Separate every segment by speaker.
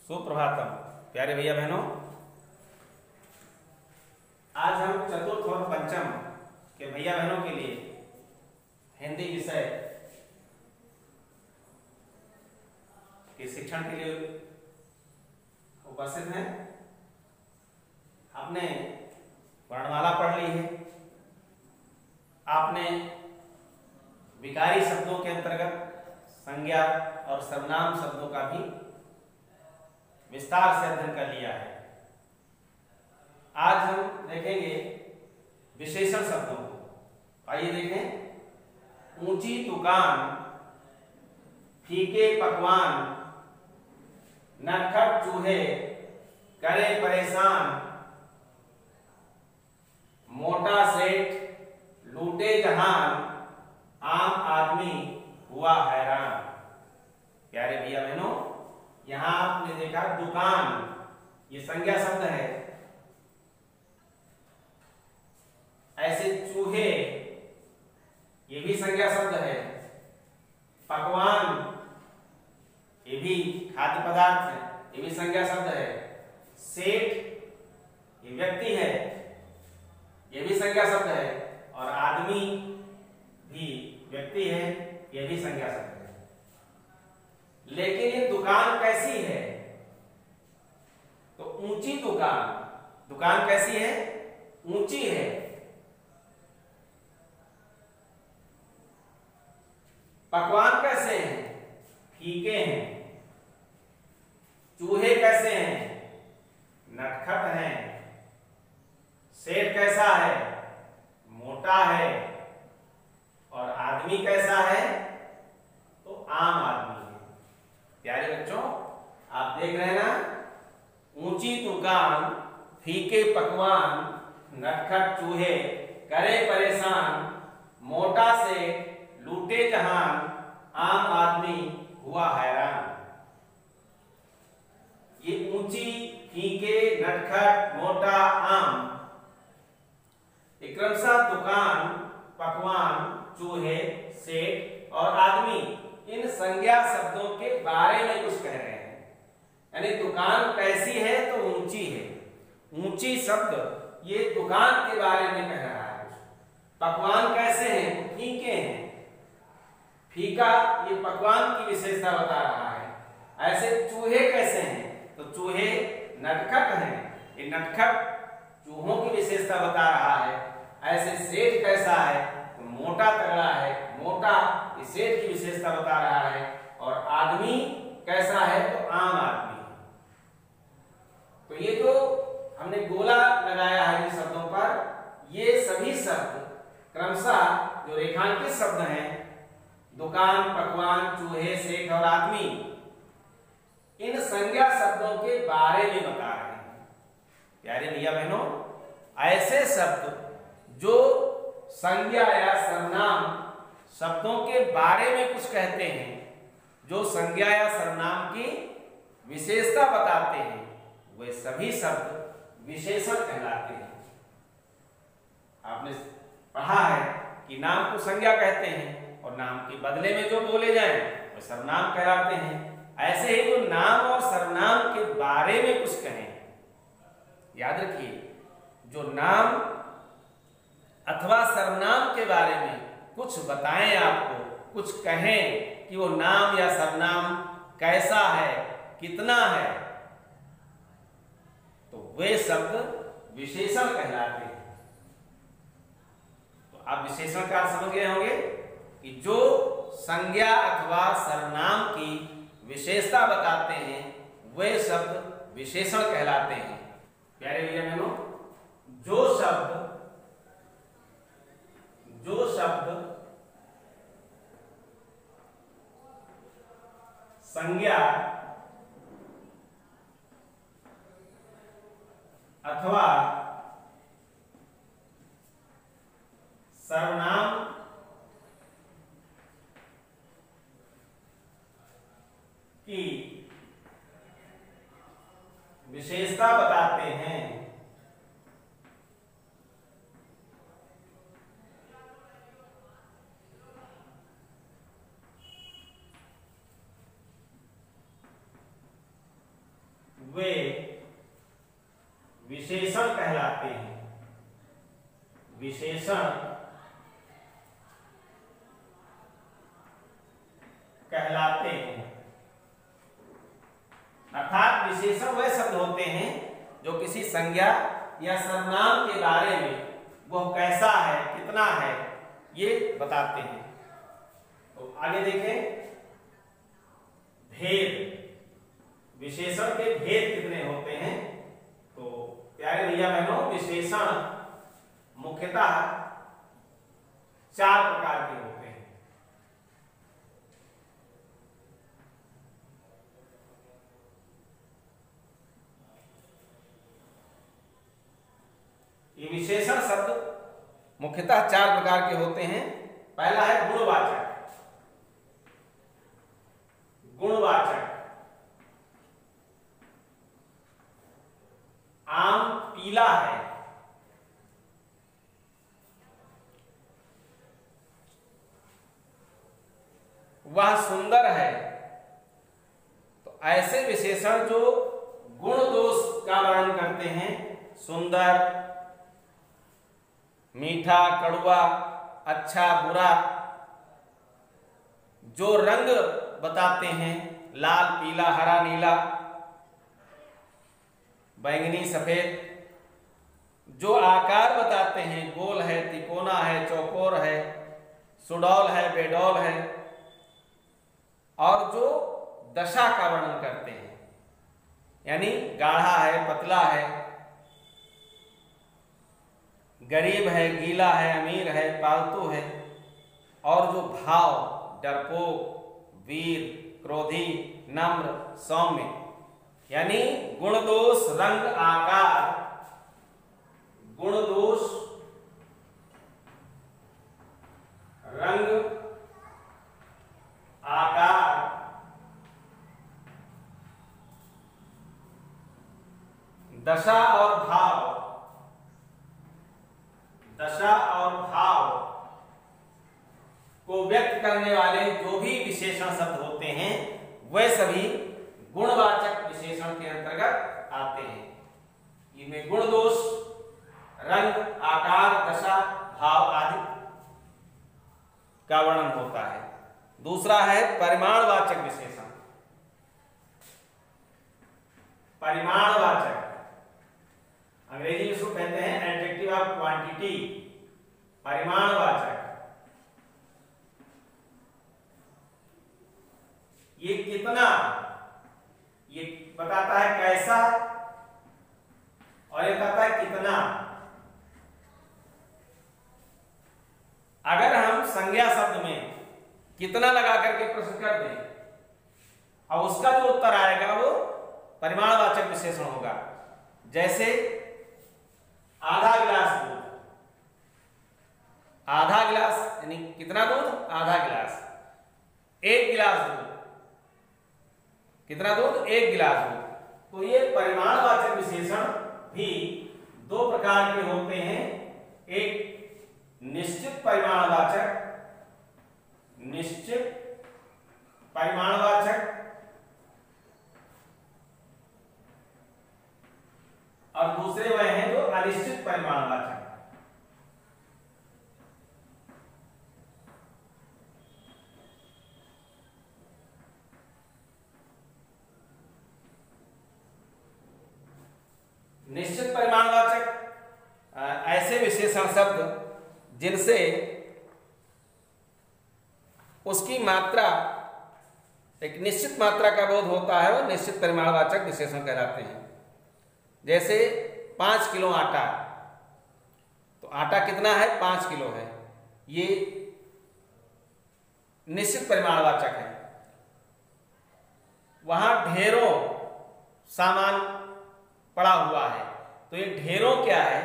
Speaker 1: सुप्रभातम प्यारे भैया बहनों, आज हम चतुर्थ और पंचम के भैया बहनों के लिए हिंदी विषय के शिक्षण के लिए उपस्थित हैं। आपने वर्णमाला पढ़ ली है, आपने विकारी शब्दों के अंतर्गत संज्ञा और सर्वनाम शब्दों का भी विस्तार से अध्ययन कर लिया है। आज हम देखेंगे विशेषण शब्दों को। आइए देखें। ऊंची दुकान, फीके पकवान, नटखट चूहे करे परेशान, मोटा सेठ लूटे जहान, आम आदमी हुआ हैरान। प्यारे भैया बहनों, यहां आपने देखा दुकान, ये संज्ञा शब्द है। ऐसे चूहे, ये भी संज्ञा शब्द है। पकवान, ये भी खाद्य पदार्थ है, ये भी संज्ञा शब्द है। सेठ, ये व्यक्ति है, ये भी संज्ञा शब्द है। और आदमी भी व्यक्ति है, ये भी संज्ञा शब्द है। लेकिन ये दुकान कैसी है? तो ऊंची दुकान, दुकान कैसी है? ऊंची है। पकवान कैसे हैं? फीके हैं। चूहे कैसे हैं? नटखट हैं। सेठ कैसा है? मोटा है। और आदमी कैसा है? तो आम आदमी है। प्यारे बच्चों, आप देख रहे हैं ना, ऊंची दुकान, फीके पकवान, नटखट चूहे करे परेशान, मोटा से लूटे जहान, आम आदमी हुआ हैरान। ये ऊंची, फीके, नटखट, मोटा, आम, क्रमशः दुकान, पकवान, चूहे, सेठ और आदमी, इन संज्ञा शब्दों के बारे में कुछ कह रहे हैं। यानी दुकान कैसी है? तो ऊंची है। ऊंची शब्द ये दुकान के बारे में कह रहा है। पकवान कैसे हैं? फीके हैं। फीका, ये पकवान की विशेषता बता रहा है। ऐसे चूहे कैसे हैं? तो चूहे नटखट हैं, ये नटखट चूहों की विशेषता बता रहा है। ऐसे सेठ कैसा है? तो मोटा तगड़ा है, मोटा, ये सेठ की विशेषता बता रहा है। और आदमी कैसा है? तो आम आदमी। तो ये जो हमने गोला लगाया है इन शब्दों पर, ये सभी शब्द क्रमशः जो रेखांकित शब्द हैं, दुकान, पकवान, चूहे, सेठ और आदमी, इन संज्ञा शब्दों के बारे में बता रहे हैं। प्यारे भैया बहनों, ऐसे शब्द जो संज्ञा या सर्वनाम शब्दों के बारे में कुछ कहते हैं, जो संज्ञा या सर्वनाम की विशेषता बताते हैं, वे सभी शब्द विशेषण कहलाते हैं। आपने पढ़ा है कि नाम को संज्ञा कहते हैं और नाम के बदले में जो बोले जाएं वे सर्वनाम कहलाते हैं। ऐसे ही जो नाम और सर्वनाम के बारे में कुछ कहें, याद रखिए, जो नाम अथवा सर्वनाम के बारे में कुछ बताएं, आपको कुछ कहें कि वो नाम या सर्वनाम कैसा है, कितना है, तो वे शब्द विशेषण कहलाते हैं। तो आप विशेषण का समझ गए होंगे कि जो संज्ञा अथवा सर्वनाम की विशेषता बताते हैं, वे शब्द विशेषण कहलाते हैं। प्यारे भैया बहनों, जो शब्द संज्ञा अथवा सर्वनाम की विशेषता बताते हैं, वे विशेषण कहलाते हैं। विशेषण कहलाते हैं। अर्थात विशेषण वे शब्द होते हैं जो किसी संज्ञा या सर्वनाम के बारे में वह कैसा है, कितना है, ये बताते हैं। तो आगे देखें, भेद, विशेषण के भेद कितने होते हैं। तो प्यारे भैया बहनों, विशेषण मुख्यतः 4 प्रकार के होते हैं। ये विशेषण शब्द मुख्यतः 4 प्रकार के होते हैं। पहला है गुणवाचक। गुणवाचक, आम पीला है। वह सुंदर है। तो ऐसे विशेषण जो गुण दोष का वर्णन करते हैं, सुंदर, मीठा, कड़वा, अच्छा, बुरा, जो रंग बताते हैं, लाल, पीला, हरा, नीला, बैंगनी, सफेद, जो आकार बताते हैं, गोल है, तिकोना है, चौकोर है, सुडौल है, बेडौल है, और जो दशा का वर्णन करते हैं, यानी गाढ़ा है, पतला है, गरीब है, गीला है, अमीर है, पालतू है, और जो भाव, डरपोक, वीर, क्रोधी, नम्र, सौम्य, यानी गुण दोष, रंग, आकार, गुण दोष, रंग, आकार, दशा और भाव, दशा और भाव को व्यक्त करने वाले जो भी विशेषण शब्द होते हैं, वे सभी गुणवाचक विशेषण के अंतर्गत आते हैं। इनमें गुण दोष, रंग, आकार, दशा, भाव आदि का वर्णन होता है। दूसरा है परिमाणवाचक विशेषण। परिमाणवाचक, अंग्रेजी में इसको कहते हैं एडजेक्टिव ऑफ क्वांटिटी। परिमाणवाचक, ये कितना, ये बताता है कैसा, और ये बताता है कितना। अगर हम संज्ञा शब्द में कितना लगा करके प्रश्न कर दें, और उसका जो उत्तर आएगा वो परिमाणवाचक विशेषण होगा। जैसे आधा गिलास दूध, आधा गिलास यानी कितना दूध, आधा गिलास। 1 गिलास दूध, कितना दूध, 1 गिलास दूध। तो ये परिमाणवाचक विशेषण भी 2 प्रकार के होते हैं। एक निश्चित परिमाणवाचक, निश्चित परिमाणवाचक, और दूसरे वह हैं जो अनिश्चित परिमाणवाचक। निश्चित परिमाणवाचक ऐसे विशेषण शब्द जिनसे उसकी मात्रा, एक निश्चित मात्रा का बोध होता है, वो निश्चित परिमाणवाचक विशेषण कहलाते हैं। जैसे 5 किलो आटा, तो आटा कितना है, 5 किलो है, ये निश्चित परिमाणवाचक है। वहां ढेरों सामान पड़ा हुआ है, तो ये ढेरों क्या है,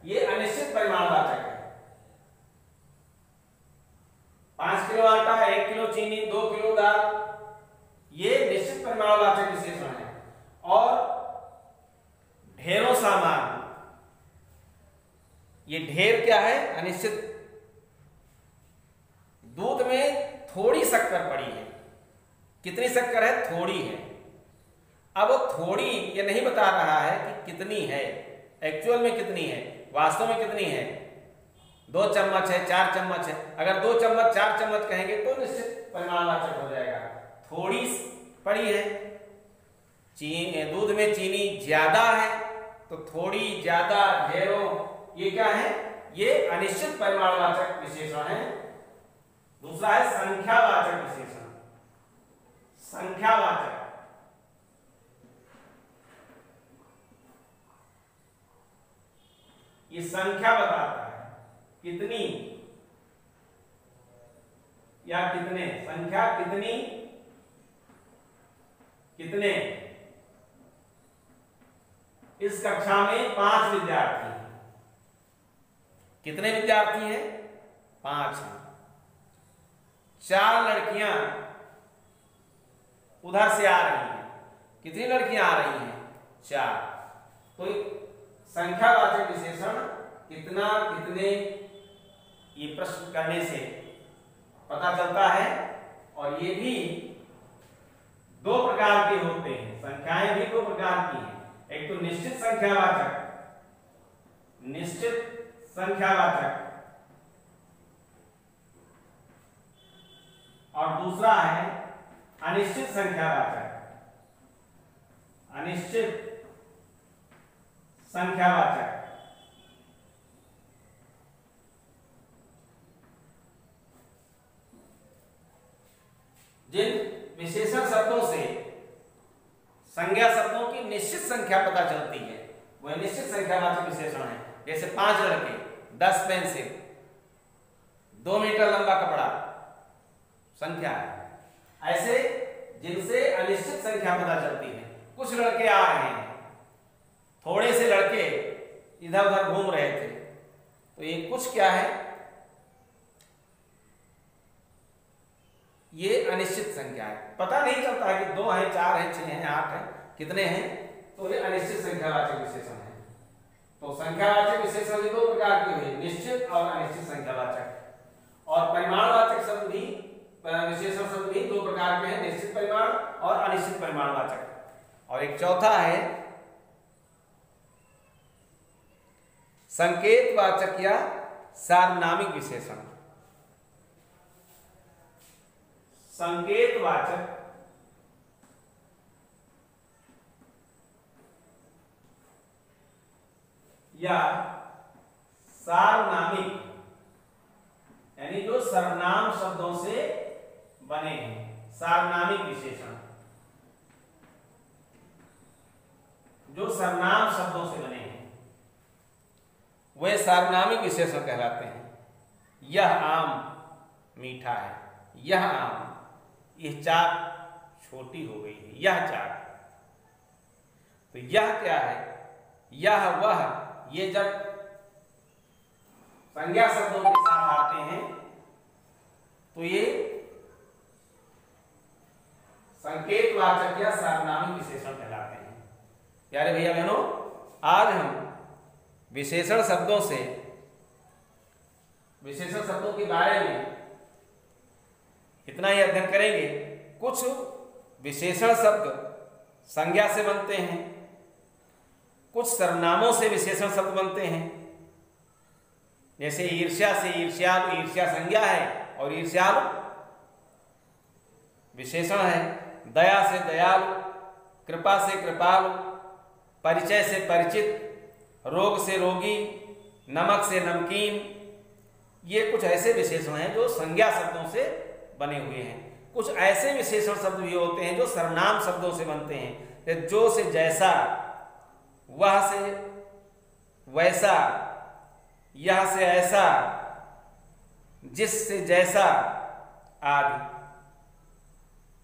Speaker 1: ये अनिश्चित परिमाणवाचक है। 5 किलो आटा, 1 किलो चीनी, 2 किलो दाल, ये निश्चित परिमाणवाचक विशेषण है। और ढेरों सामान, ये ढेर क्या है, अनिश्चित। दूध में थोड़ी शक्कर पड़ी है, कितनी शक्कर है, थोड़ी है। अब वो थोड़ी ये नहीं बता रहा है कि कितनी है, एक्चुअल में कितनी है, वास्तव में कितनी है। 2 चम्मच है, 4 चम्मच है। अगर 2 चम्मच 4 चम्मच कहेंगे तो निश्चित परिमाणवाचक हो जाएगा। थोड़ी पड़ी है, दूध में चीनी ज्यादा है तो थोड़ी, ज्यादा, ढेरों, ये क्या है, ये अनिश्चित परिमाणवाचक विशेषण है। दूसरा है संख्यावाचक विशेषण। संख्यावाचक, ये संख्या बताता है, कितनी या कितने, संख्या कितनी, कितने। इस कक्षा में 5 विद्यार्थी हैं। कितने विद्यार्थी हैं? 5 हैं। 4 लड़कियां उधर से आ रही हैं। कितनी लड़कियां आ रही हैं? 4। तो संख्यावाचक विशेषण कितना, कितने, ये प्रश्न करने से पता चलता है। और ये भी 2 प्रकार के होते हैं, संख्याएं भी 2 प्रकार की हैं। एक तो निश्चित संख्यावाचक, निश्चित संख्यावाचक, और दूसरा है अनिश्चित संख्यावाचक। अनिश्चित संख्यावाचक। जिन विशेषण शब्दों से संज्ञा शब्दों की निश्चित संख्या पता चलती है वह निश्चित संख्यावाचक विशेषण है। जैसे 5 लड़के, 10 पेंसिल, 2 मीटर लंबा कपड़ा, संख्या है। ऐसे जिनसे अनिश्चित संख्या पता चलती है। कुछ लड़के आ रहे हैं, थोड़े से लड़के इधर उधर घूम रहे थे, तो ये कुछ क्या है, ये अनिश्चित संख्या है। पता नहीं चलता है कि 2 है, 4 है, 6 है, 8 है, कितने हैं, तो ये अनिश्चित संख्यावाचक विशेषण है। तो संख्यावाचक विशेषण भी 2 प्रकार के हुए, निश्चित और अनिश्चित संख्यावाचक। और परिमाणवाचक शब्द भी, विशेषण शब्द भी 2 प्रकार के हैं, निश्चित परिमाण और अनिश्चित परिमाणवाचक। और एक चौथा है संकेतवाचक या सार्वनामिक विशेषण। संकेतवाचक या सार्वनामिक, यानी जो सर्वनाम शब्दों से बने हैं। सार्वनामिक विशेषण जो सर्वनाम शब्दों से बने हैं वे सार्वनामिक विशेषण कहलाते हैं। यह आम मीठा है, यह आम, यह चाक छोटी हो गई है, यह चाक। तो यह क्या है, यह वह, ये जब संज्ञा शब्दों के साथ आते हैं तो ये संकेतवाचक या सार्वनामिक विशेषण कहलाते हैं। प्यारे भैया बहनों, आज हम विशेषण शब्दों से, विशेषण शब्दों के बारे में इतना ही अध्ययन करेंगे। कुछ विशेषण शब्द संज्ञा से बनते हैं, कुछ सर्वनामों से विशेषण शब्द बनते हैं। जैसे ईर्ष्या से ईर्ष्यालु, ईर्ष्या संज्ञा है और ईर्ष्यालु विशेषण है। दया से दयालु, कृपा से कृपालु, परिचय से परिचित, रोग से रोगी, नमक से नमकीन, ये कुछ ऐसे विशेषण हैं जो संज्ञा शब्दों से बने हुए हैं। कुछ ऐसे विशेषण शब्द भी होते हैं जो सर्वनाम शब्दों से बनते हैं। जो से जैसा, वह से वैसा, यह से ऐसा, जिस से जैसा आदि।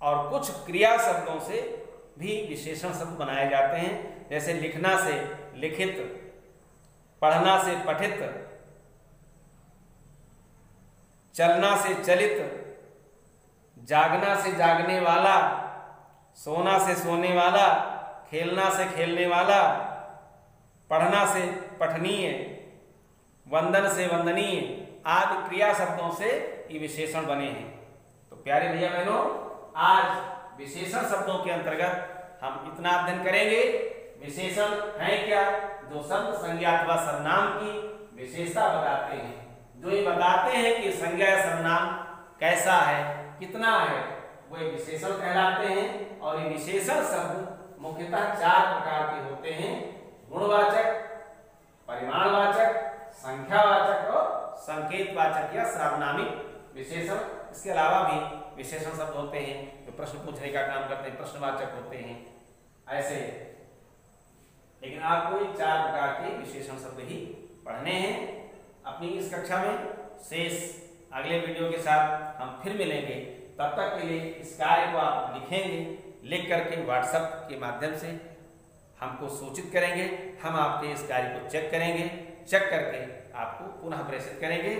Speaker 1: और कुछ क्रिया शब्दों से भी विशेषण शब्द बनाए जाते हैं। जैसे लिखना से लिखित, पढ़ना से पठित, चलना से चलित, जागना से जागने वाला, सोना से सोने वाला, खेलना से खेलने वाला, पढ़ना से पठनीय, वंदन से वंदनीय आदि क्रिया शब्दों से ये विशेषण बने हैं। तो प्यारे भैया बहनों, आज विशेषण शब्दों के अंतर्गत हम इतना अध्ययन करेंगे। विशेषण है क्या? जो शब्द संज्ञा अथवा सर्वनाम की विशेषता बताते हैं, जो ये बताते हैं कि संज्ञा या सर्वनाम कैसा है, कितना है, वो विशेषण कहलाते हैं। और ये विशेषण शब्द मुख्यतः 4 प्रकार के होते हैं: गुणवाचक, परिमाणवाचक, संख्यावाचक और संकेतवाचक या सार्वनामिक विशेषण। इसके अलावा भी विशेषण शब्द होते हैं जो प्रश्न पूछने का काम करते हैं, प्रश्नवाचक होते हैं ऐसे। लेकिन आपको ये 4 प्रकार के विशेषण शब्द ही पढ़ने हैं अपनी इस कक्षा में। शेष अगले वीडियो के साथ हम फिर मिलेंगे। तब तक के लिए इस कार्य को आप लिखेंगे, लिख करके व्हाट्सएप के माध्यम से हमको सूचित करेंगे। हम आपके इस कार्य को चेक करेंगे, चेक करके आपको पुनः प्रेषित करेंगे।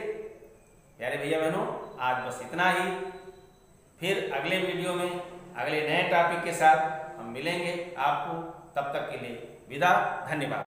Speaker 1: प्यारे भैया बहनों, आज बस इतना ही। फिर अगले वीडियो में अगले नए टॉपिक के साथ हम मिलेंगे आपको। तब तक के लिए विदा, धन्यवाद।